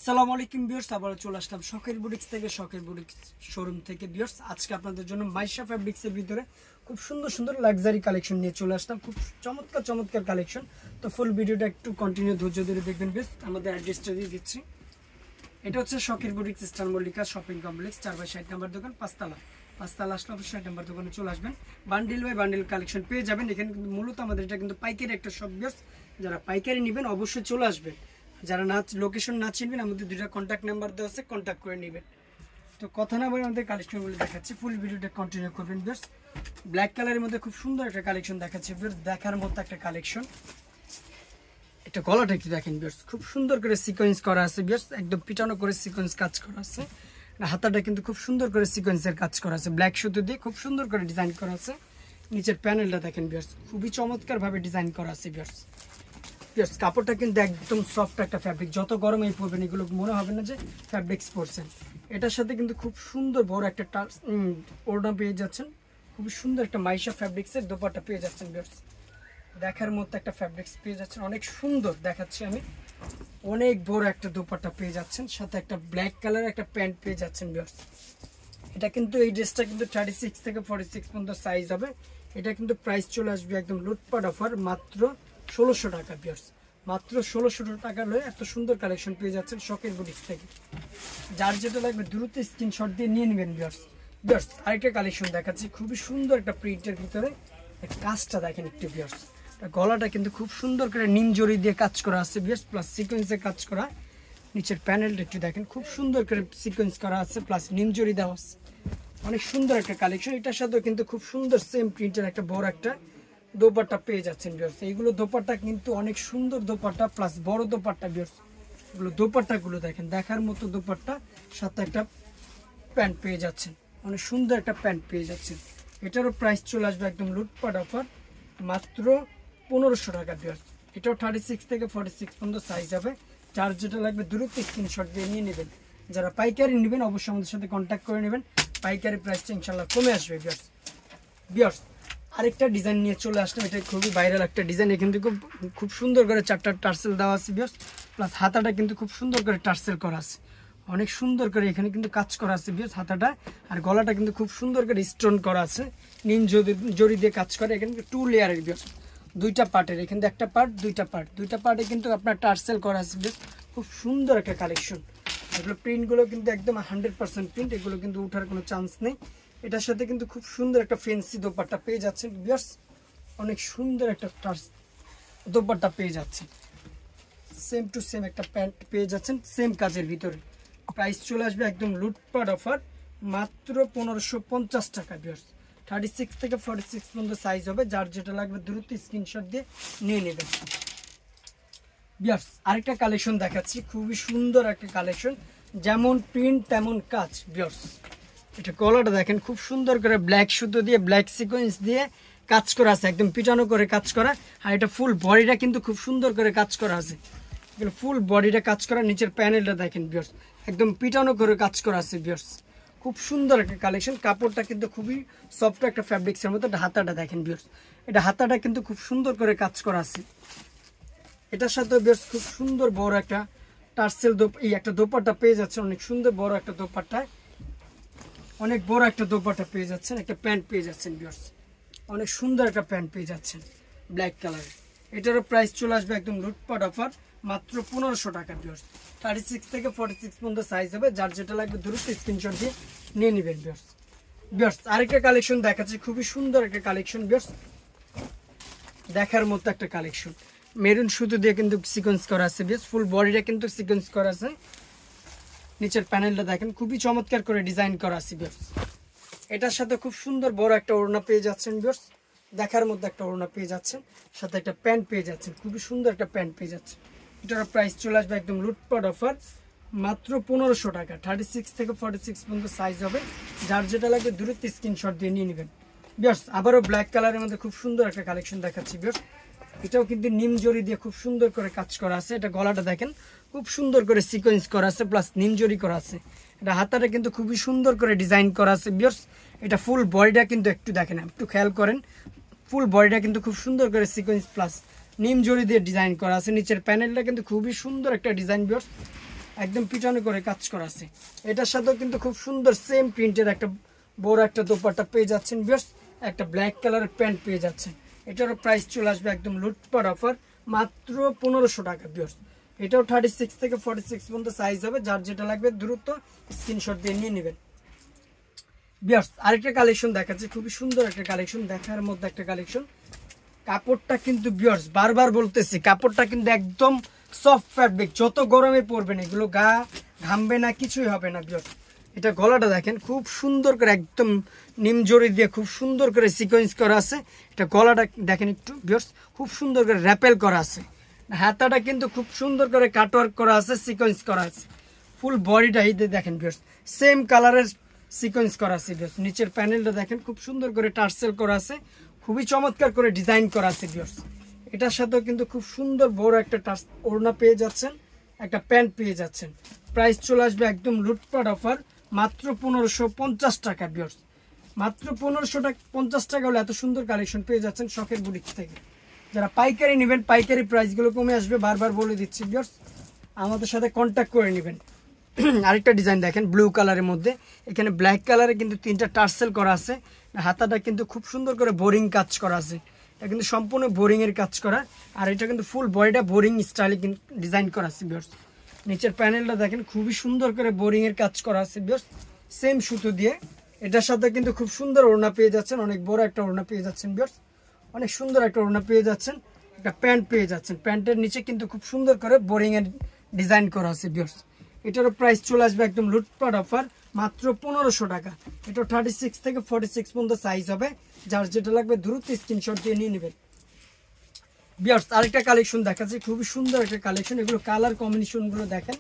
আসসালামু আলাইকুম ভিউয়ার্স, আবার চলে আসলাম শখের বুটিক্স থেকে, শখের বুটিক্স শোরুম থেকে। ভিউয়ার্স, আজকে আপনাদের জন্য মাইশা ফ্যাব্রিক্সের ভিতরে খুব সুন্দর সুন্দর লাক্সারি কালেকশন নিয়ে চলে আসলাম। খুব চমৎকার চমৎকার কালেকশন। তো ফুল ভিডিওটা একটু কন্টিনিউ ধৈর্য ধরে দেখবেন। ভিউয়ার্স, আমাদের অ্যাড্রেসটা দিয়ে দিচ্ছি। এটা হচ্ছে শখের boutiques, star Mallika shopping complex, 4/60 নম্বর দোকান, পাঁচতলা আসলে অবশ্যই 60 নম্বর দোকানে চলে আসবেন। বান্ডিল বাই বান্ডিল কালেকশন পেয়ে যাবেন এখানে। কিন্তু মূলত আমাদের এটা কিন্তু পাইকারি একটা শপ। ভিউয়ার্স, যারা পাইকারি নেবেন অবশ্যই চলে আসবেন। যারা লোকেশন না চিনবেন, আমাদের দুইটা কন্ট্যাক্ট নাম্বার দেওয়া আছে, কন্ট্যাক্ট করে নেবেন। তো কথা না বলে আমাদের কালেকশনগুলো দেখাচ্ছি, ফুল ভিডিওটা কন্টিনিউ করবেন। ভিউয়ার্স, ব্ল্যাক কালারের মধ্যে খুব সুন্দর একটা কালেকশন দেখাচ্ছি। ভিউয়ার্স, দেখার মতো একটা কালেকশন। এটা গলাটা একটু দেখেন ভিউয়ার্স, খুব সুন্দর করে সিকোয়েন্স করা আছে। ভিউয়ার্স, একদম পিটানো করে সিকোয়েন্স কাজ করা আছে। হাতাটা কিন্তু খুব সুন্দর করে সিকোয়েন্সের কাজ করা আছে, ব্ল্যাক সুতো দিয়ে খুব সুন্দর করে ডিজাইন করা আছে। নিচের প্যানেলটা দেখেন ভিউয়ার্স, খুবই চমৎকারভাবে ডিজাইন করা আছে। ভিউয়ার্স, কাপড়টা কিন্তু একদম সফট একটা ফ্যাব্রিক, যত গরমেই পরবেন এগুলো মনে হবে না যে ফ্যাব্রিক্স পরছেন। এটার সাথে কিন্তু খুব সুন্দর বড় একটা ওড়না পেয়ে যাচ্ছেন। খুবই সুন্দর একটা মাইশা ফ্যাব্রিক্সের দোপাট্টা পেয়ে যাচ্ছেন। ভিউয়ার্স, দেখার মতো একটা ফ্যাব্রিক্স পেয়ে যাচ্ছেন, অনেক সুন্দর দেখাচ্ছি আমি। অনেক বড় একটা দোপাট্টা পেয়ে যাচ্ছেন, সাথে একটা ব্ল্যাক কালার একটা প্যান্ট পেয়ে যাচ্ছেন। ভিউয়ার্স, এটা কিন্তু এই ড্রেসটা কিন্তু 36 থেকে 46 পর্যন্ত সাইজ হবে। এটা কিন্তু প্রাইস চলে আসবে একদম লুটপাট অফার, মাত্র 1600 টাকা। ভিউয়ার্স, মাত্র 1600 টাকা লয়ে এত সুন্দর কালেকশন পেয়ে যাচ্ছেন শখের বুটিক্স থেকে। যার যেটা লাগবে দ্রুত স্ক্রিনশট দিয়ে নিয়ে নেবেন। ভিউয়ার্স, আরেকটা কালেকশন দেখাচ্ছি, খুবই সুন্দর একটা প্রিন্টের ভিতরে। কাজটা দেখেন একটু। ভিউয়ার্স, গলাটা কিন্তু খুব সুন্দর করে নিম জড়ি দিয়ে কাজ করা আছে। ভিউয়ার্স, প্লাস সিকোয়েন্সে কাজ করা। নিচের প্যানেলটা একটু দেখেন, খুব সুন্দর করে সিকোয়েন্স করা আছে, প্লাস নিম জড়ি দেওয়া আছে। অনেক সুন্দর একটা কালেকশন। এটার সাথেও কিন্তু খুব সুন্দর সেম প্রিন্টের একটা বড় একটা দোপাট্টা পেয়ে যাচ্ছেন। ভিউয়ার্স, এইগুলো দোপাট্টা কিন্তু অনেক সুন্দর দোপাট্টা, প্লাস বড় দোপাট্টা। ভিউয়ার্স, এগুলো দোপাট্টাগুলো দেখেন, দেখার মতো দোপাট্টা, সাথে একটা প্যান্ট পেয়ে যাচ্ছেন। অনেক সুন্দর একটা প্যান্ট পেয়ে যাচ্ছেন। এটারও প্রাইস চলে আসবে একদম লুটপাট অফার, মাত্র 1500 টাকা। ভিউয়ার্স, এটাও 36 থেকে 46 পর্যন্ত সাইজ হবে। যার যেটা লাগবে দ্রুত স্ক্রিনশট দিয়ে নিয়ে নেবেন। যারা পাইকারি নেবেন অবশ্যই আমাদের সাথে কন্ট্যাক্ট করে নেবেন, পাইকারি প্রাইসটা ইনশাল্লাহ কমে আসবে। ভিউয়ার্স, আরেকটা ডিজাইন নিয়ে চলে আসলাম। এটা খুবই ভাইরাল একটা ডিজাইন। এখান থেকে খুব সুন্দর করে 4টা টার্সেল দেওয়া আছে। ভিউয়ার্স, প্লাস হাতাটা কিন্তু খুব সুন্দর করে টার্সেল করা আছে, অনেক সুন্দর করে এখানে কিন্তু কাজ করা আছে। ভিউয়ার্স, হাতাটা আর গলাটা কিন্তু খুব সুন্দর করে স্টোন করা আছে, নিম জড়ি দিয়ে কাজ করে। এখানে 2 লেয়ারের। ভিউয়ার্স, দুইটা পার্টের, এখানে একটা পার্ট, দুইটা পার্টে কিন্তু আপনার টার্সেল করা আছে। খুব সুন্দর একটা কালেকশন। এগুলো প্রিন্টগুলো কিন্তু একদম 100% প্রিন্ট, এগুলো কিন্তু উঠার কোনো চান্স নেই। এটার সাথে কিন্তু খুব সুন্দর একটা ফেন্সি দোপাট্টা পেয়ে যাচ্ছেন। ভিউয়ার্স, অনেক সুন্দর একটা দোপাট্টা পেয়ে যাচ্ছেন। সেম টু সেম একটা প্যান্ট পেয়ে যাচ্ছেন সেম কাজের ভিতরে। প্রাইস চলে আসবে একদম লুটপাট অফার, মাত্র 1550 টাকা। ভিউয়ার্স, 36 থেকে 46 পর্যন্ত সাইজ হবে। যার যেটা লাগবে দ্রুত স্ক্রিনশট দিয়ে নিয়ে নেবেন। ভিউয়ার্স, আরেকটা কালেকশন দেখাচ্ছি, খুবই সুন্দর একটা কালেকশন, যেমন প্রিন্ট তেমন কাজ। ভিউয়ার্স, এটা গলাটা দেখেন, খুব সুন্দর করে ব্ল্যাক সুতো দিয়ে ব্ল্যাক সিকোয়েন্স দিয়ে কাজ করা আছে, একদম পিটানো করে কাজ করা। আর এটা ফুল বডিটা কিন্তু খুব সুন্দর করে কাজ করা আছে, ফুল বডিটা কাজ করা। নিচের প্যানেলটা দেখেন ভিউয়ার্স, একদম পিটানো করে কাজ করা আছে। ভিউয়ার্স, খুব সুন্দর একটা কালেকশন। কাপড়টা কিন্তু খুবই সফট একটা ফ্যাব্রিক্সের মতো। হাতাটা দেখেন ভিউয়ার্স, এটা হাতাটা কিন্তু খুব সুন্দর করে কাজ করা আছে। এটার সাথে ভিউয়ার্স খুব সুন্দর বড় একটা টার্সেল একটা দোপাট্টা পেয়ে যাচ্ছে, অনেক সুন্দর বড় একটা দোপাট্টা, অনেক বড় একটা দোপাট্টা পেয়ে যাচ্ছেন। একটা প্যান্ট পেয়ে যাচ্ছেন। ভিউয়ার্স, অনেক সুন্দর একটা প্যান্ট পেয়ে যাচ্ছেন ব্ল্যাক কালারের। এটারও প্রাইস চলে আসবে একদম লুটপাট অফার, মাত্র 1500 টাকা। ভিউয়ার্স, 36 থেকে 46 পর্যন্ত সাইজ হবে। যার যেটা লাগবে দ্রুত স্ক্রিনশট দিয়ে নিয়ে নেবেন। ভিউয়ার্স, আরেকটা কালেকশন দেখাচ্ছি, খুবই সুন্দর একটা কালেকশন। ভিউয়ার্স, দেখার মতো একটা কালেকশন, মেরুন সুতো দিয়ে কিন্তু সিকোয়েন্স করা আছে। ভিউয়ার্স, ফুল বডিটা কিন্তু সিকোয়েন্স করা আছে। নিচের প্যানেলটা দেখেন, খুবই চমৎকার করে ডিজাইন করা আছে। ভিউয়ার্স, এটার সাথে খুব সুন্দর বড় একটা ওড়না পেয়ে যাচ্ছেন। ভিউয়ার্স, দেখার মধ্যে একটা ওড়না পেয়ে যাচ্ছেন, সাথে একটা প্যান্ট পেয়ে যাচ্ছেন, খুবই সুন্দর একটা প্যান্ট পেয়ে যাচ্ছেন। এটার প্রাইস চলে আসবে একদম লুটপাট অফার, মাত্র 1500 টাকা। 36 থেকে 46 পর্যন্ত সাইজ হবে। যার যেটা লাগবে দ্রুত স্ক্রিনশট দিয়ে নিয়ে নেবেন। ভিউয়ার্স, আবারও ব্ল্যাক কালারের মধ্যে খুব সুন্দর একটা কালেকশন দেখাচ্ছি। ভিউয়ার্স, এটাও কিন্তু নিম জড়ি দিয়ে খুব সুন্দর করে কাজ করা আছে। এটা গলাটা দেখেন, খুব সুন্দর করে সিকোয়েন্স করা আছে, প্লাস নিম জড়ি করা আছে। এটা হাতাটা কিন্তু খুবই সুন্দর করে ডিজাইন করা আছে। ভিউয়ার্স, এটা ফুল বডিটা কিন্তু একটু দেখেন, একটু খেয়াল করেন, ফুল বডিটা কিন্তু খুব সুন্দর করে সিকোয়েন্স প্লাস নিম জড়ি দিয়ে ডিজাইন করা আছে। নিচের প্যানেলটা কিন্তু খুবই সুন্দর একটা ডিজাইন। ভিউয়ার্স, একদম পিটানো করে কাজ করা আছে। এটার সাথেও কিন্তু খুব সুন্দর সেম প্রিন্টের একটা বড় একটা দোপাট্টা পেয়ে যাচ্ছেন ভিউয়ার্স, একটা ব্ল্যাক কালারের প্যান্ট পেয়ে যাচ্ছেন। এটারও প্রাইস চলে আসবে একদম লুটপাট অফার মাত্র 1500 টাকা ভিউয়ার্স। এটাও 36 থেকে 46 পর্যন্ত সাইজ হবে, যার যেটা লাগবে দ্রুত স্ক্রিনশট দিয়ে নিয়ে নেবেন ভিউয়ার্স। আরেকটা কালেকশন দেখাচ্ছি, খুবই সুন্দর একটা কালেকশন, দেখার মধ্যে একটা কালেকশন। কাপড়টা কিন্তু ভিউয়ার্স বারবার বলতেছি, কাপড়টা কিন্তু একদম সফট ফ্যাব্রিক, যত গরমে পরবেন এগুলো গা ঘামবে না, কিছুই হবে না ভিউয়ার্স। এটা গলাটা দেখেন খুব সুন্দর করে একদম নিমজরি দিয়ে খুব সুন্দর করে সিকোয়েন্স করা আছে। এটা গলাটা দেখেন একটু ভিউয়ার্স, খুব সুন্দর করে র্যাপেল করা আছে। হাতাটা কিন্তু খুব সুন্দর করে কাটওয়ার্ক করা আছে, সিকোয়েন্স করা আছে। ফুল বডিটা এই দেখেন ভিউয়ার্স, সেম কালারের সিকোয়েন্স করা আছে ভিউয়ার্স। নিচের প্যানেলটা দেখেন খুব সুন্দর করে টার্সেল করা আছে, খুবই চমৎকার করে ডিজাইন করা আছে ভিউয়ার্স। এটার সাথেও কিন্তু খুব সুন্দর বড় একটা ওড়না পেয়ে যাচ্ছেন, একটা প্যান্ট পেয়ে যাচ্ছেন। প্রাইস চলে আসবে একদম লুটপাট অফার মাত্র 1550 টাকা ভিউয়ার্স। মাত্র 1550 টাকা হলে এত সুন্দর কালেকশন পেয়ে যাচ্ছেন শখের বুটিক থেকে। যারা পাইকারি নেবেন পাইকারি প্রাইসগুলো কমে আসবে, বারবার বলে দিচ্ছি ভিউয়ার্স, আমাদের সাথে কন্ট্যাক্ট করে নেবেন। আরেকটা ডিজাইন দেখেন ব্লু কালারের মধ্যে, এখানে ব্ল্যাক কালারে কিন্তু 3টা টার্সেল করা আছে। হাতাটা কিন্তু খুব সুন্দর করে বোরিং কাজ করা আছে, এটা কিন্তু সম্পূর্ণ বোরিংয়ের কাজ করা। আর এটা কিন্তু ফুল বডিটা বোরিং স্টাইলে ডিজাইন করা আছে ভিউয়ার্স। নিচের প্যানেলটা দেখেন খুবই সুন্দর করে বোরিংয়ের কাজ করা আছে ভিউয়ার্স, সেম সুতো দিয়ে। এটার সাথে কিন্তু খুব সুন্দর ওড়না পেয়ে যাচ্ছেন, অনেক বড় একটা ওড়না পেয়ে যাচ্ছেন ভিউয়ার্স, অনেক সুন্দর একটা ওড়না পেয়ে যাচ্ছেন। একটা প্যান্ট পেয়ে যাচ্ছেন, প্যান্টের নিচে কিন্তু খুব সুন্দর করে বোরিংয়ের ডিজাইন করা আছে ভিউয়ার্স। এটারও প্রাইস চলে আসবে একদম লুটপাট অফার মাত্র 1500 টাকা। এটা 36 থেকে 46 পর্যন্ত সাইজ হবে, যার যেটা লাগবে দ্রুত স্ক্রিনশট দিয়ে নিয়ে নেবেন ভিউয়ার্স। আরেকটা কালেকশন দেখাচ্ছি, খুবই সুন্দর একটা কালেকশন। এগুলো কালার কম্বিনেশনগুলো দেখেন,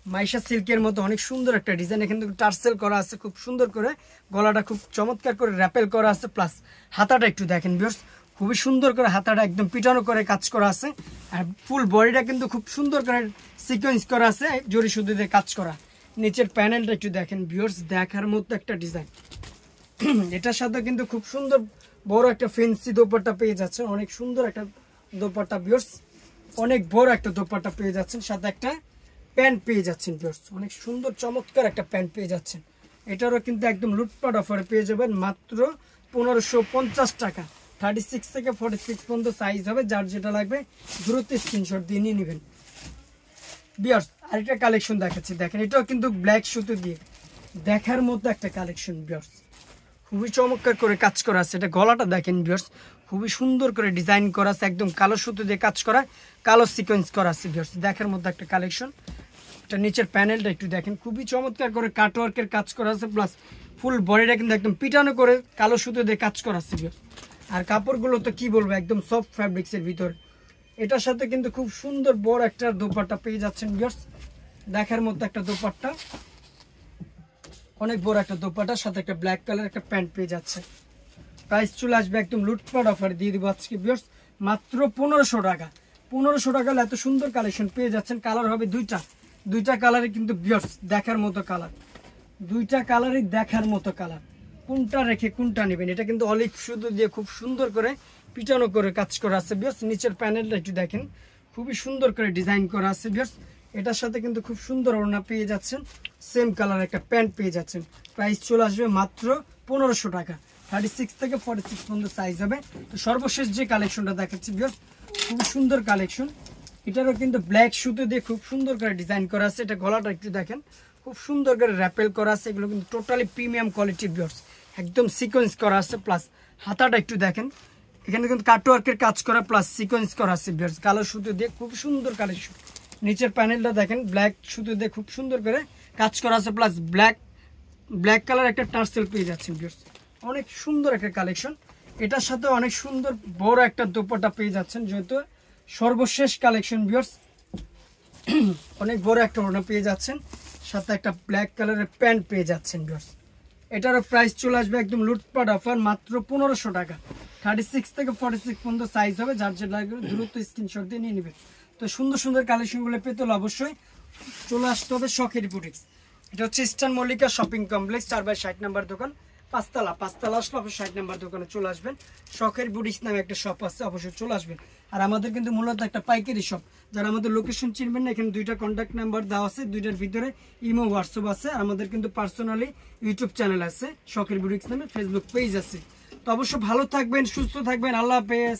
মাইশা সিল্কের মতো অনেক সুন্দর একটা ডিজাইন। এখানে কিন্তু টার্সেল করা আছে খুব সুন্দর করে, গলাটা খুব চমৎকার করে র্যাপেল করা আছে, প্লাস হাতাটা একটু দেখেন ভিউয়ার্স, খুবই সুন্দর করে হাতাটা একদম পিটানো করে কাজ করা আছে। আর ফুল বডিটা কিন্তু খুব সুন্দর করে সিকোয়েন্স করা আছে, জরি সুতো দিয়ে কাজ করা। নিচের প্যানেলটা একটু দেখেন ভিউয়ার্স, দেখার মতো একটা ডিজাইন। এটার সাথে কিন্তু খুব সুন্দর বড় একটা ফেন্সি দোপাট্টা পেয়ে যাচ্ছেন, অনেক সুন্দর একটা দোপাট্টা ভিউয়ার্স, অনেক বড় একটা দোপাট্টা পেয়ে যাচ্ছেন, সাথে একটা প্যান্ট পেয়ে যাচ্ছেন ভিউয়ার্স, অনেক সুন্দর চমৎকার একটা প্যান্ট পেয়ে যাচ্ছেন। এটারও কিন্তু একদম লুটপাট অফারে পেয়ে যাবেন মাত্র 1550 টাকা। 36 থেকে 46 পর্যন্ত সাইজ হবে, যার যেটা লাগবে দ্রুত স্ক্রিনশট দিয়ে নিয়ে নেবেন ভিউয়ার্স। আরেকটা কালেকশন দেখাচ্ছি দেখেন, এটাও কিন্তু ব্ল্যাক সুতো দিয়ে দেখার মতো একটা কালেকশন ভিউয়ার্স, খুবই চমৎকার করে কাজ করা আছে। এটা গলাটা দেখেন ভিউয়ার্স, খুবই সুন্দর করে ডিজাইন করা আছে, একদম কালো সুতো দিয়ে কাজ করা, কালো সিকোয়েন্স করা আছে ভিউয়ার্স, দেখার মতো একটা কালেকশন। এটা নিচের প্যানেলটা একটু দেখেন, খুবই চমৎকার করে কাটওয়ার্কের কাজ করা আছে, প্লাস ফুল বডিটা কিন্তু একদম পিটানো করে কালো সুতো দিয়ে কাজ করা আছে ভিউয়ার্স। আর কাপড়গুলো তো কি বলবো, একদম সফট ফ্যাব্রিক্সের ভিতরে। এটার সাথে কিন্তু খুব সুন্দর বড় একটা দোপাট্টা পেয়ে যাচ্ছেন ভিউয়ার্স, দেখার মতো একটা দোপাট্টা, অনেক বড় একটা দোপাট্টার সাথে একটা ব্ল্যাক কালার একটা প্যান্ট পেয়ে যাচ্ছে। প্রাইস চলে আসবে একদম লুটপাট অফার দিয়ে দিব আজকে ভিউয়ার্স মাত্র 1500 টাকা। 1500 টাকা এত সুন্দর কালেকশন পেয়ে যাচ্ছেন। কালার হবে দুইটা কালারে কিন্তু ভিউয়ার্স দেখার মতো কালার, দুইটা কালারই দেখার মতো কালার, কোনটা রেখে কোনটা নেবেন। এটা কিন্তু অলিভ সুতো দিয়ে খুব সুন্দর করে পিটানো করে কাজ করা আছে ভিউয়ার্স। নিচের প্যানেলটা একটু দেখেন, খুবই সুন্দর করে ডিজাইন করা আছে ভিউয়ার্স। এটার সাথে কিন্তু খুব সুন্দর ওড়না পেয়ে যাচ্ছেন, সেম কালার একটা প্যান্ট পেয়ে যাচ্ছেন। প্রাইস চলে আসবে মাত্র 1500 টাকা। 36 থেকে 46 পর্যন্ত সাইজ হবে। তো সর্বশেষ যে কালেকশনটা দেখাচ্ছি ভিউয়ার্স, খুব সুন্দর কালেকশন। এটারও কিন্তু ব্ল্যাক সুতো দিয়ে খুব সুন্দর করে ডিজাইন করা আছে। এটা গলাটা একটু দেখেন, খুব সুন্দর করে র্যাপেল করা আছে। এগুলো কিন্তু টোটালি প্রিমিয়াম কোয়ালিটির ভিউয়ার্স, একদম সিকোয়েন্স করা আছে, প্লাস হাতাটা একটু দেখেন, এখানে কিন্তু কাটওয়ার্কের কাজ করা প্লাস সিকোয়েন্স করা আছে ভিউয়ার্স, কালো সুতো দিয়ে খুব সুন্দর কালেকশন। নিচের প্যানেলটা দেখেন ব্ল্যাক সুতো দিয়ে খুব সুন্দর করে কাজ করা আছে, প্লাস ব্ল্যাক কালার একটা টার্সেল পেয়ে যাচ্ছেন ভিউয়ার্স, অনেক সুন্দর একটা কালেকশন। এটার সাথে অনেক সুন্দর বড় একটা দোপাট্টা পেয়ে যাচ্ছেন, যেহেতু সর্বশেষ কালেকশন ভিউয়ার্স। অনেক বড় একটা ওড়না পেয়ে যাচ্ছেন, সাথে একটা ব্ল্যাক কালারের প্যান্ট পেয়ে যাচ্ছেন ভিউয়ার্স। এটারও প্রাইস চলে আসবে একদম লুটপাট অফার মাত্র 1500 টাকা। 36 থেকে 46 পর্যন্ত সাইজ হবে, যার যেটা লাগবে দ্রুত স্ক্রিনশট দিয়ে নিয়ে নেবেন। তো সুন্দর সুন্দর কালেকশনগুলো পেতে হলে অবশ্যই চলে আসতে হবে শখের বুটিক্স। এটা হচ্ছে ইস্টার্ন মল্লিকা শপিং কমপ্লেক্স 4/60 নম্বর দোকান, পাঁচতলা আসলে আপনি 60 নাম্বার দোকানে চলে আসবেন। শখের বুটিক্স নামে একটা শপ আছে, অবশ্যই চলে আসবেন। আর আমাদের কিন্তু মূলত একটা পাইকারি শপ। যারা আমাদের লোকেশন চিনবেন না, এখানে 2টা কন্ট্যাক্ট নাম্বার দেওয়া আছে, 2টার ভিতরে ইমো হোয়াটসঅ্যাপ আছে। আর আমাদের কিন্তু পার্সোনালি ইউটিউব চ্যানেল আছে, শখের বুটিক্স নামে ফেসবুক পেজ আছে। তো অবশ্যই ভালো থাকবেন, সুস্থ থাকবেন, আল্লাহ হাফেজ।